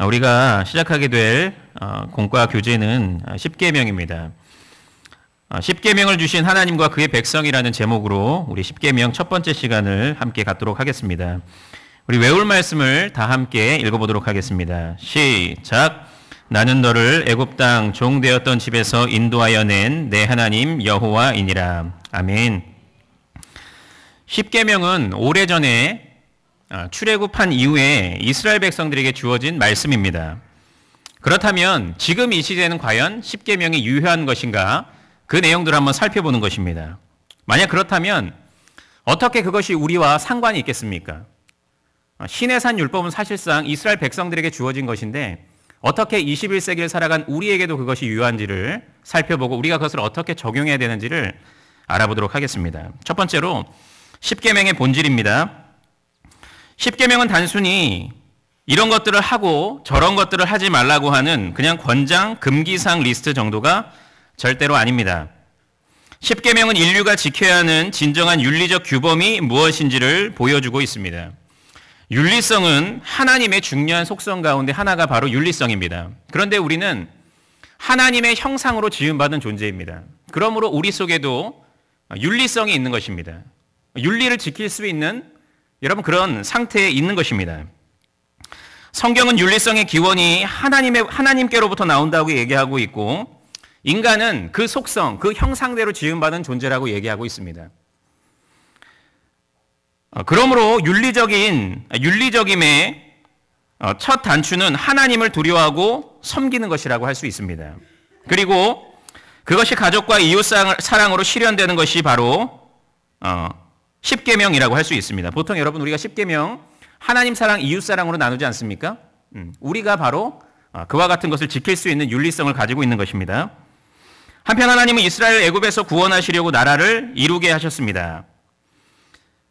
우리가 시작하게 될 공과 교재는 십계명입니다. 십계명을 주신 하나님과 그의 백성이라는 제목으로 우리 십계명 첫 번째 시간을 함께 갖도록 하겠습니다. 우리 외울 말씀을 다 함께 읽어보도록 하겠습니다. 시작. 나는 너를 애굽 땅 종되었던 집에서 인도하여 낸 내 하나님 여호와이니라. 아멘. 십계명은 오래전에 출애굽한 이후에 이스라엘 백성들에게 주어진 말씀입니다. 그렇다면 지금 이 시대는 과연 십계명이 유효한 것인가? 그 내용들을 한번 살펴보는 것입니다. 만약 그렇다면 어떻게 그것이 우리와 상관이 있겠습니까? 시내산 율법은 사실상 이스라엘 백성들에게 주어진 것인데 어떻게 21세기를 살아간 우리에게도 그것이 유효한지를 살펴보고 우리가 그것을 어떻게 적용해야 되는지를 알아보도록 하겠습니다. 첫 번째로 십계명의 본질입니다. 십계명은 단순히 이런 것들을 하고 저런 것들을 하지 말라고 하는 그냥 권장 금기사항 리스트 정도가 절대로 아닙니다. 십계명은 인류가 지켜야 하는 진정한 윤리적 규범이 무엇인지를 보여주고 있습니다. 윤리성은 하나님의 중요한 속성 가운데 하나가 바로 윤리성입니다. 그런데 우리는 하나님의 형상으로 지음받은 존재입니다. 그러므로 우리 속에도 윤리성이 있는 것입니다. 윤리를 지킬 수 있는 여러분 그런 상태에 있는 것입니다. 성경은 윤리성의 기원이 하나님께로부터 나온다고 얘기하고 있고 인간은 그 속성, 그 형상대로 지음받은 존재라고 얘기하고 있습니다. 그러므로 윤리적임의 첫 단추는 하나님을 두려워하고 섬기는 것이라고 할 수 있습니다. 그리고 그것이 가족과 이웃 사랑으로 실현되는 것이 바로 십계명이라고 할 수 있습니다. 보통 여러분 우리가 십계명 하나님 사랑, 이웃 사랑으로 나누지 않습니까? 우리가 바로 그와 같은 것을 지킬 수 있는 윤리성을 가지고 있는 것입니다. 한편 하나님은 이스라엘을 애굽에서 구원하시려고 나라를 이루게 하셨습니다.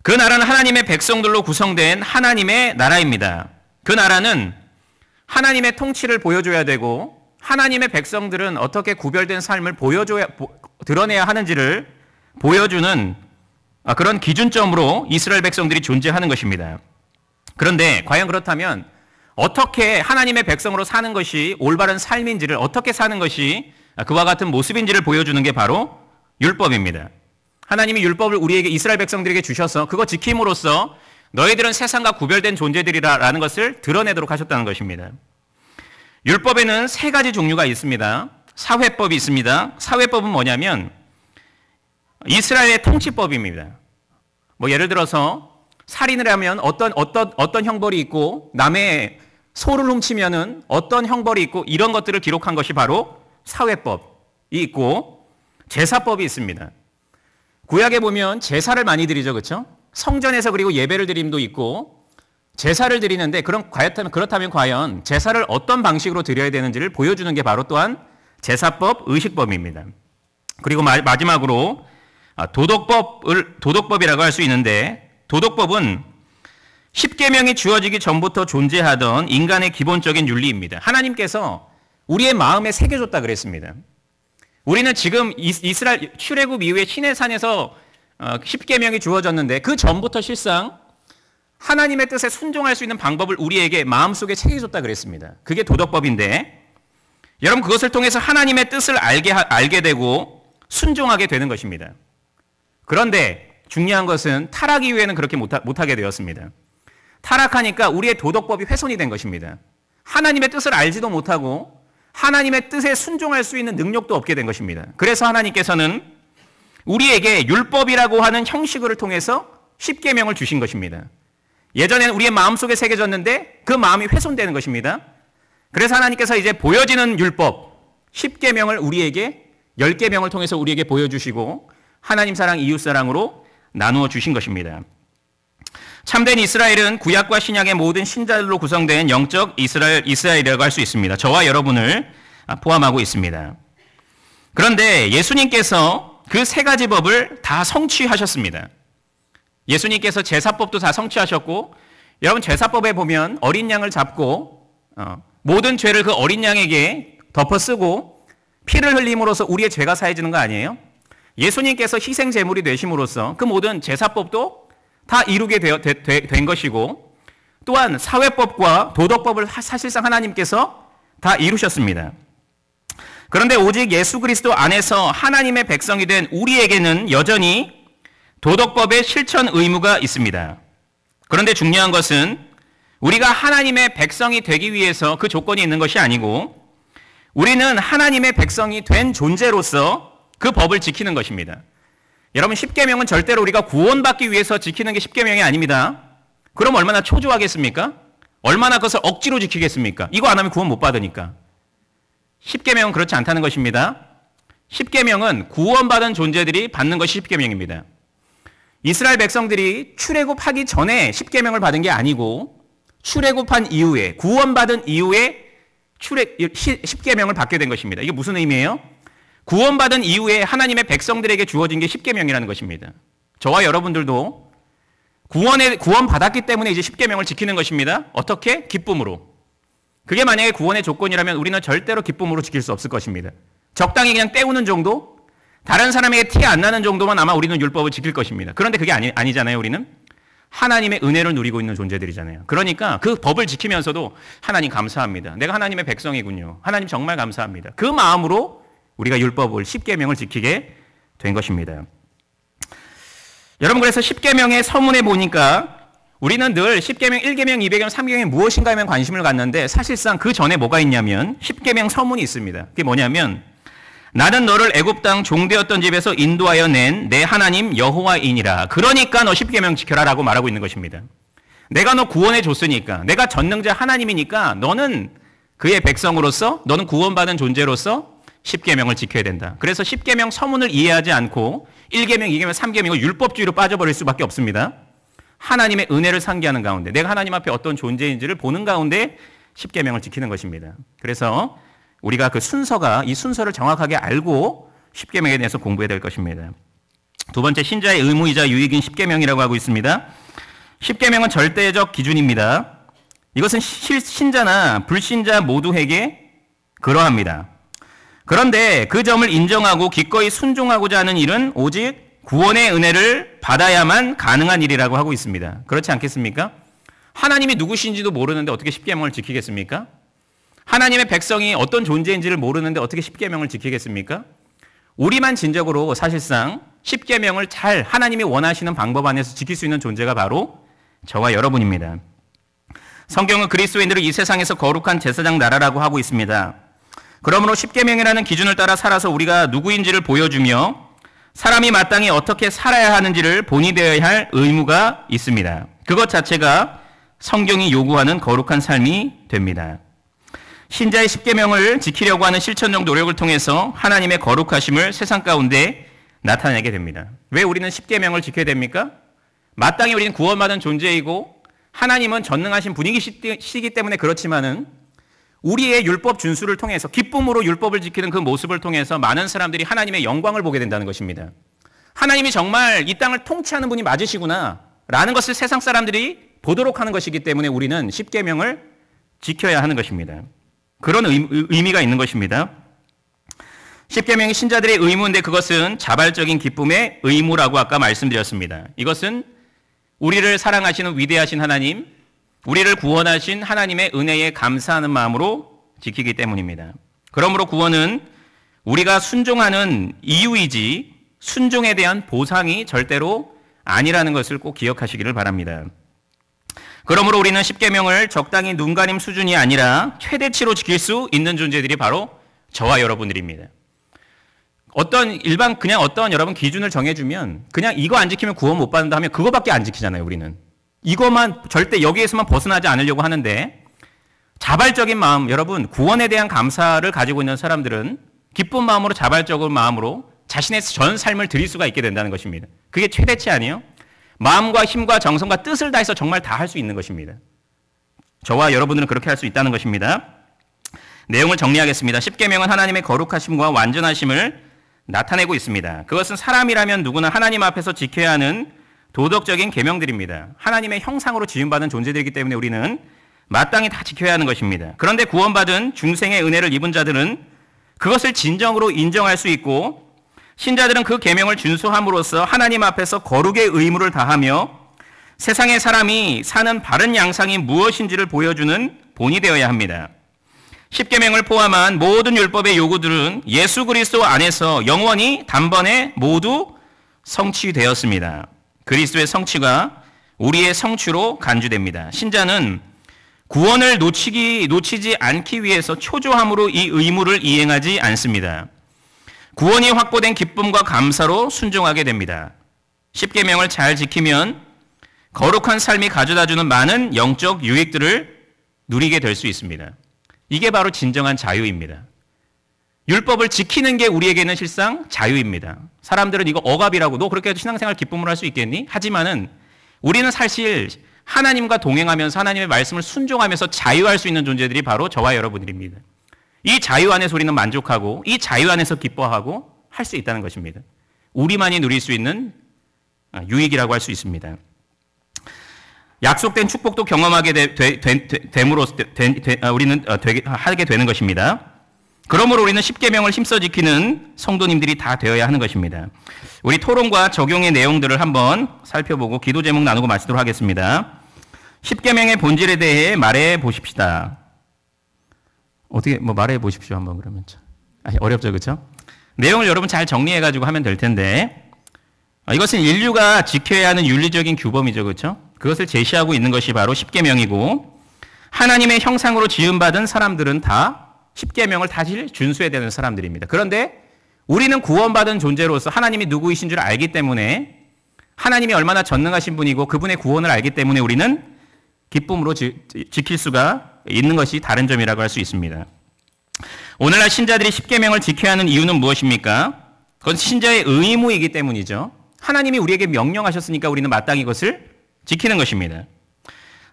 그 나라는 하나님의 백성들로 구성된 하나님의 나라입니다. 그 나라는 하나님의 통치를 보여줘야 되고 하나님의 백성들은 어떻게 구별된 삶을 드러내야 하는지를 보여주는 그런 기준점으로 이스라엘 백성들이 존재하는 것입니다. 그런데 과연 그렇다면 어떻게 하나님의 백성으로 사는 것이 올바른 삶인지를 어떻게 사는 것이 그와 같은 모습인지를 보여주는 게 바로 율법입니다. 하나님이 율법을 우리에게 이스라엘 백성들에게 주셔서 그거 지킴으로써 너희들은 세상과 구별된 존재들이라는 것을 드러내도록 하셨다는 것입니다. 율법에는 세 가지 종류가 있습니다. 사회법이 있습니다. 사회법은 뭐냐면 이스라엘의 통치법입니다. 예를 들어서 살인을 하면 어떤 형벌이 있고 남의 소를 훔치면은 어떤 형벌이 있고 이런 것들을 기록한 것이 바로 사회법이 있고 제사법이 있습니다. 구약에 보면 제사를 많이 드리죠, 그렇죠? 성전에서 그리고 예배를 드림도 있고 제사를 드리는데 그렇다면 과연 제사를 어떤 방식으로 드려야 되는지를 보여주는 게 바로 또한 제사법, 의식법입니다. 그리고 마지막으로 도덕법이라고 할 수 있는데 도덕법은 십계명이 주어지기 전부터 존재하던 인간의 기본적인 윤리입니다. 하나님께서 우리의 마음에 새겨줬다 그랬습니다. 우리는 지금 이스라엘 출애굽 이후에 시내산에서 십계명이 주어졌는데 그 전부터 실상 하나님의 뜻에 순종할 수 있는 방법을 우리에게 마음속에 새겨줬다 그랬습니다. 그게 도덕법인데 여러분 그것을 통해서 하나님의 뜻을 알게 되고 순종하게 되는 것입니다. 그런데 중요한 것은 타락 이후에는 그렇게 못하게 되었습니다. 타락하니까 우리의 도덕법이 훼손이 된 것입니다. 하나님의 뜻을 알지도 못하고 하나님의 뜻에 순종할 수 있는 능력도 없게 된 것입니다. 그래서 하나님께서는 우리에게 율법이라고 하는 형식을 통해서 십계명을 주신 것입니다. 예전에는 우리의 마음속에 새겨졌는데 그 마음이 훼손되는 것입니다. 그래서 하나님께서 이제 보여지는 율법, 십계명을 우리에게 10계명을 통해서 우리에게 보여주시고 하나님 사랑, 이웃 사랑으로 나누어 주신 것입니다. 참된 이스라엘은 구약과 신약의 모든 신자들로 구성된 영적 이스라엘이라고 할 수 있습니다. 저와 여러분을 포함하고 있습니다. 그런데 예수님께서 그 세 가지 법을 다 성취하셨습니다. 예수님께서 제사법도 다 성취하셨고 여러분 제사법에 보면 어린 양을 잡고 모든 죄를 그 어린 양에게 덮어쓰고 피를 흘림으로써 우리의 죄가 사해지는 거 아니에요? 예수님께서 희생 제물이 되심으로써 그 모든 제사법도 다 이루게 된 것이고 또한 사회법과 도덕법을 사실상 하나님께서 다 이루셨습니다. 그런데 오직 예수 그리스도 안에서 하나님의 백성이 된 우리에게는 여전히 도덕법의 실천 의무가 있습니다. 그런데 중요한 것은 우리가 하나님의 백성이 되기 위해서 그 조건이 있는 것이 아니고 우리는 하나님의 백성이 된 존재로서 그 법을 지키는 것입니다. 여러분, 십계명은 절대로 우리가 구원받기 위해서 지키는 게 십계명이 아닙니다. 그럼 얼마나 초조하겠습니까? 얼마나 그것을 억지로 지키겠습니까? 이거 안 하면 구원 못 받으니까. 십계명은 그렇지 않다는 것입니다. 십계명은 구원받은 존재들이 받는 것이 십계명입니다. 이스라엘 백성들이 출애굽하기 전에 십계명을 받은 게 아니고 출애굽한 이후에, 구원받은 이후에 십계명을 받게 된 것입니다. 이게 무슨 의미예요? 구원받은 이후에 하나님의 백성들에게 주어진 게 십계명이라는 것입니다. 저와 여러분들도 구원받았기 때문에 이제 십계명을 지키는 것입니다. 어떻게? 기쁨으로. 그게 만약에 구원의 조건이라면 우리는 절대로 기쁨으로 지킬 수 없을 것입니다. 적당히 그냥 때우는 정도? 다른 사람에게 티 안 나는 정도만 아마 우리는 율법을 지킬 것입니다. 그런데 그게 아니잖아요, 우리는. 하나님의 은혜를 누리고 있는 존재들이잖아요. 그러니까 그 법을 지키면서도 하나님 감사합니다. 내가 하나님의 백성이군요. 하나님 정말 감사합니다. 그 마음으로 우리가 율법을, 십계명을 지키게 된 것입니다. 여러분, 그래서 십계명의 서문에 보니까 우리는 늘 십계명 1계명, 2계명, 3계명이 무엇인가 하면 관심을 갖는데 사실상 그 전에 뭐가 있냐면 십계명 서문이 있습니다. 그게 뭐냐면 나는 너를 애굽 땅 종되었던 집에서 인도하여 낸 내 하나님 여호와이니라. 그러니까 너 십계명 지켜라라고 말하고 있는 것입니다. 내가 너 구원해 줬으니까, 내가 전능자 하나님이니까 너는 그의 백성으로서, 너는 구원받은 존재로서 십계명을 지켜야 된다. 그래서 십계명 서문을 이해하지 않고 1계명, 2계명, 3계명을 율법주의로 빠져버릴 수밖에 없습니다. 하나님의 은혜를 상기하는 가운데, 내가 하나님 앞에 어떤 존재인지를 보는 가운데 십계명을 지키는 것입니다. 그래서 우리가 그 순서가, 이 순서를 정확하게 알고 십계명에 대해서 공부해야 될 것입니다. 두 번째, 신자의 의무이자 유익인 십계명이라고 하고 있습니다. 십계명은 절대적 기준입니다. 이것은 신자나 불신자 모두에게 그러합니다. 그런데 그 점을 인정하고 기꺼이 순종하고자 하는 일은 오직 구원의 은혜를 받아야만 가능한 일이라고 하고 있습니다. 그렇지 않겠습니까? 하나님이 누구신지도 모르는데 어떻게 십계명을 지키겠습니까? 하나님의 백성이 어떤 존재인지를 모르는데 어떻게 십계명을 지키겠습니까? 우리만 진정으로 사실상 십계명을 잘 하나님이 원하시는 방법 안에서 지킬 수 있는 존재가 바로 저와 여러분입니다. 성경은 그리스도인들을 이 세상에서 거룩한 제사장 나라라고 하고 있습니다. 그러므로 십계명이라는 기준을 따라 살아서 우리가 누구인지를 보여주며 사람이 마땅히 어떻게 살아야 하는지를 본이 되어야 할 의무가 있습니다. 그것 자체가 성경이 요구하는 거룩한 삶이 됩니다. 신자의 십계명을 지키려고 하는 실천적 노력을 통해서 하나님의 거룩하심을 세상 가운데 나타내게 됩니다. 왜 우리는 십계명을 지켜야 됩니까? 마땅히 우리는 구원받은 존재이고 하나님은 전능하신 분이시기 때문에 그렇지만은 우리의 율법 준수를 통해서 기쁨으로 율법을 지키는 그 모습을 통해서 많은 사람들이 하나님의 영광을 보게 된다는 것입니다. 하나님이 정말 이 땅을 통치하는 분이 맞으시구나 라는 것을 세상 사람들이 보도록 하는 것이기 때문에 우리는 십계명을 지켜야 하는 것입니다. 그런 의미가 있는 것입니다. 십계명이 신자들의 의무인데 그것은 자발적인 기쁨의 의무라고 아까 말씀드렸습니다. 이것은 우리를 사랑하시는 위대하신 하나님, 우리를 구원하신 하나님의 은혜에 감사하는 마음으로 지키기 때문입니다. 그러므로 구원은 우리가 순종하는 이유이지 순종에 대한 보상이 절대로 아니라는 것을 꼭 기억하시기를 바랍니다. 그러므로 우리는 십계명을 적당히 눈가림 수준이 아니라 최대치로 지킬 수 있는 존재들이 바로 저와 여러분들입니다. 그냥 어떤 여러분 기준을 정해주면 그냥 이거 안 지키면 구원 못 받는다 하면 그거밖에 안 지키잖아요, 우리는. 이것만 절대 여기에서만 벗어나지 않으려고 하는데 자발적인 마음, 여러분 구원에 대한 감사를 가지고 있는 사람들은 기쁜 마음으로 자발적인 마음으로 자신의 전 삶을 드릴 수가 있게 된다는 것입니다. 그게 최대치 아니에요? 마음과 힘과 정성과 뜻을 다해서 정말 다 할 수 있는 것입니다. 저와 여러분들은 그렇게 할 수 있다는 것입니다. 내용을 정리하겠습니다. 십계명은 하나님의 거룩하심과 완전하심을 나타내고 있습니다. 그것은 사람이라면 누구나 하나님 앞에서 지켜야 하는 도덕적인 계명들입니다. 하나님의 형상으로 지음받은 존재들이기 때문에 우리는 마땅히 다 지켜야 하는 것입니다. 그런데 구원받은 중생의 은혜를 입은 자들은 그것을 진정으로 인정할 수 있고 신자들은 그 계명을 준수함으로써 하나님 앞에서 거룩의 의무를 다하며 세상의 사람이 사는 바른 양상이 무엇인지를 보여주는 본이 되어야 합니다. 십계명을 포함한 모든 율법의 요구들은 예수 그리스도 안에서 영원히 단번에 모두 성취되었습니다. 그리스도의 성취가 우리의 성취로 간주됩니다. 신자는 구원을 놓치지 않기 위해서 초조함으로 이 의무를 이행하지 않습니다. 구원이 확보된 기쁨과 감사로 순종하게 됩니다. 십계명을 잘 지키면 거룩한 삶이 가져다주는 많은 영적 유익들을 누리게 될 수 있습니다. 이게 바로 진정한 자유입니다. 율법을 지키는 게 우리에게는 실상 자유입니다. 사람들은 이거 억압이라고, 너 그렇게 해도 신앙생활 기쁨으로 할 수 있겠니? 하지만은 우리는 사실 하나님과 동행하면서 하나님의 말씀을 순종하면서 자유할 수 있는 존재들이 바로 저와 여러분들입니다. 이 자유 안에서 우리는 만족하고 이 자유 안에서 기뻐하고 할 수 있다는 것입니다. 우리만이 누릴 수 있는 유익이라고 할 수 있습니다. 약속된 축복도 경험하게 됨으로써 우리는 하게 되는 것입니다. 그러므로 우리는 십계명을 힘써 지키는 성도님들이 다 되어야 하는 것입니다. 우리 토론과 적용의 내용들을 한번 살펴보고 기도 제목 나누고 마치도록 하겠습니다. 십계명의 본질에 대해 말해 보십시다. 어떻게 말해 보십시오 한번 그러면. 어렵죠, 그렇죠? 내용을 여러분 잘 정리해가지고 하면 될 텐데 이것은 인류가 지켜야 하는 윤리적인 규범이죠, 그렇죠? 그것을 제시하고 있는 것이 바로 십계명이고 하나님의 형상으로 지음받은 사람들은 다 십계명을 다시 준수해야 되는 사람들입니다. 그런데 우리는 구원받은 존재로서 하나님이 누구이신 줄 알기 때문에 하나님이 얼마나 전능하신 분이고 그분의 구원을 알기 때문에 우리는 기쁨으로 지킬 수가 있는 것이 다른 점이라고 할 수 있습니다. 오늘날 신자들이 십계명을 지켜야 하는 이유는 무엇입니까? 그건 신자의 의무이기 때문이죠. 하나님이 우리에게 명령하셨으니까 우리는 마땅히 이것을 지키는 것입니다.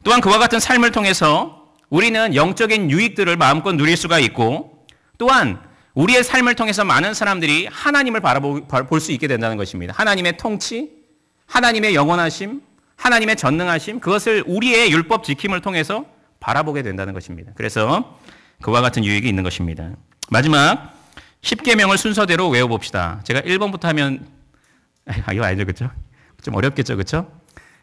또한 그와 같은 삶을 통해서 우리는 영적인 유익들을 마음껏 누릴 수가 있고 또한 우리의 삶을 통해서 많은 사람들이 하나님을 바라볼 수 있게 된다는 것입니다. 하나님의 통치, 하나님의 영원하심, 하나님의 전능하심, 그것을 우리의 율법 지킴을 통해서 바라보게 된다는 것입니다. 그래서 그와 같은 유익이 있는 것입니다. 마지막 십계명을 순서대로 외워봅시다. 제가 1번부터 하면 이거 알죠, 그렇죠? 좀 어렵겠죠, 그렇죠?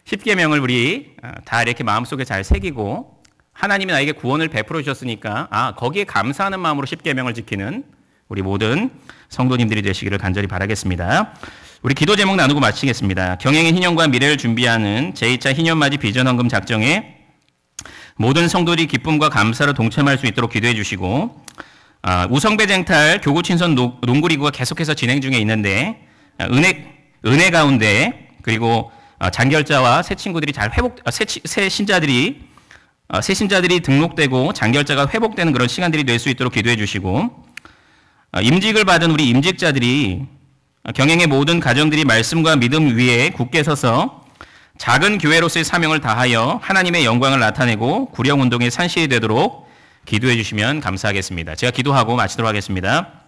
십계명을 우리 다 이렇게 마음속에 잘 새기고 하나님이 나에게 구원을 베풀어 주셨으니까 거기에 감사하는 마음으로 십계명을 지키는 우리 모든 성도님들이 되시기를 간절히 바라겠습니다. 우리 기도 제목 나누고 마치겠습니다. 경영의 희년과 미래를 준비하는 제2차 희년맞이 비전헌금 작정에 모든 성도들이 기쁨과 감사로 동참할 수 있도록 기도해 주시고 우성배쟁탈 교구친선 농구리그가 계속해서 진행 중에 있는데 은혜 가운데 그리고 장결자와 새 친구들이 잘 새 신자들이 등록되고 장결자가 회복되는 그런 시간들이 될 수 있도록 기도해 주시고 임직을 받은 우리 임직자들이 경영의 모든 가정들이 말씀과 믿음 위에 굳게 서서 작은 교회로서의 사명을 다하여 하나님의 영광을 나타내고 구령운동의 산실이 되도록 기도해 주시면 감사하겠습니다. 제가 기도하고 마치도록 하겠습니다.